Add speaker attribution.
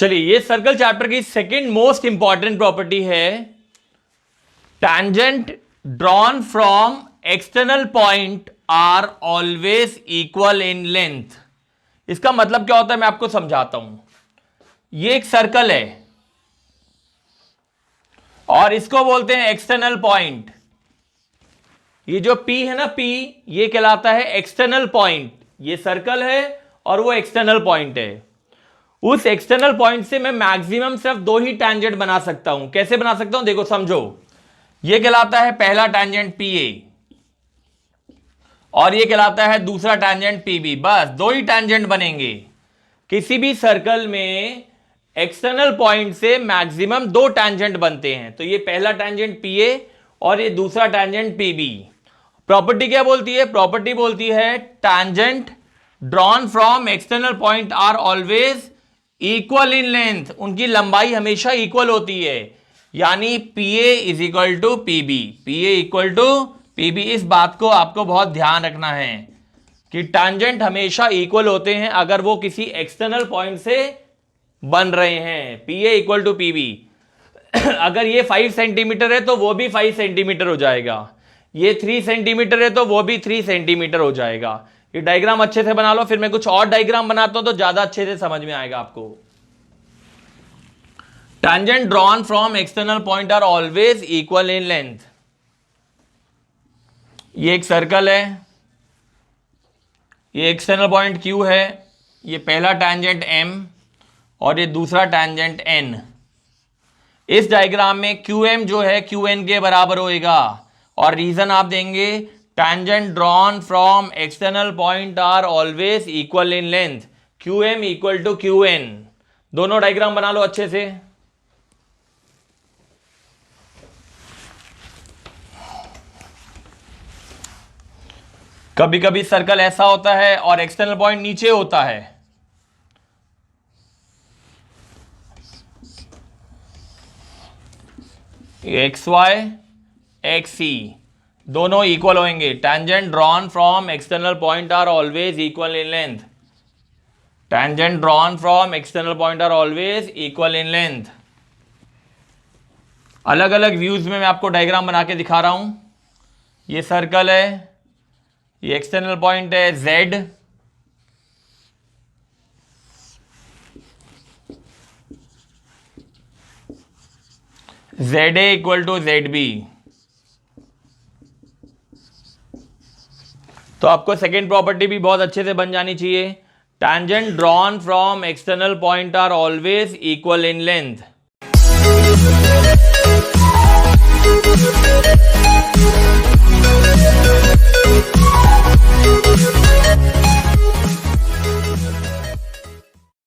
Speaker 1: चलिए, ये circle chapter की सेकंड मोस्ट इंपॉर्टेंट प्रॉपर्टी है, tangent drawn from external point are always equal in length. इसका मतलब क्या होता है मैं आपको समझाता हूं। ये एक सर्कल है और इसको बोलते हैं एक्सटर्नल पॉइंट। ये जो P है ना, P, ये कहलाता है एक्सटर्नल पॉइंट। ये सर्कल है और वो एक्सटर्नल पॉइंट है। उस एक्सटर्नल पॉइंट से मैं मैक्सिमम सिर्फ दो ही टैंजेंट बना सकता हूं। कैसे बना सकता हूं देखो, समझो। ये कहलाता है पहला टैंजेंट PA और ये कहलाता है दूसरा टैंजेंट PB। बस दो ही टैंजेंट बनेंगे। किसी भी सर्कल में एक्सटर्नल पॉइंट से मैक्सिमम दो टैंजेंट बनते हैं। तो ये पहला टैंजेंट PA और ये दूसरा टैंजेंट PB। प्रॉपर्टी क्या बोलती है? प्रॉपर्टी बोलती है tangent drawn from external point are always equal in length. उनकी लंबाई हमेशा इक्वल होती है, यानी PA is equal to PB। PA equal to PB। इस बात को आपको बहुत ध्यान रखना है कि टैंजेंट हमेशा इक्वल होते हैं अगर वो किसी एक्सटर्नल पॉइंट से बन रहे हैं। PA equal to PB। अगर ये 5 सेंटीमीटर है तो वो भी 5 सेंटीमीटर हो जाएगा। ये 3 सेंटीमीटर है तो वो भी 3 सेंटीमीटर हो जाएगा। ये डायग्राम अच्छे से बना लो, फिर मैं कुछ और डायग्राम बनाता हूं तो ज्यादा अच्छे से समझ में आएगा आपको। Tangent drawn from external point are always equal in length. ये एक सर्कल है, ये एक्सटर्नल पॉइंट Q है, ये पहला टैंजेंट M और ये दूसरा टैंजेंट N। इस डायग्राम में QM जो है QN के बराबर होएगा और रीजन आप देंगे tangent drawn from external point are always equal in length. QM equal to QN। दोनों डायग्राम बना लो अच्छे से। कभी कभी सर्कल ऐसा होता है और एक्सटर्नल पॉइंट नीचे होता है। XY XC दोनों इक्वल होंगे। Tangent drawn from external point are always equal in length. Tangent drawn from external point are always equal in length. अलग अलग व्यूज में मैं आपको डायग्राम बना के दिखा रहा हूं। ये सर्कल है, ये एक्सटर्नल पॉइंट है Z, ZA equal to ZB। तो आपको सेकेंड प्रॉपर्टी भी बहुत अच्छे से बन जानी चाहिए। Tangent drawn from external point are always equal in length.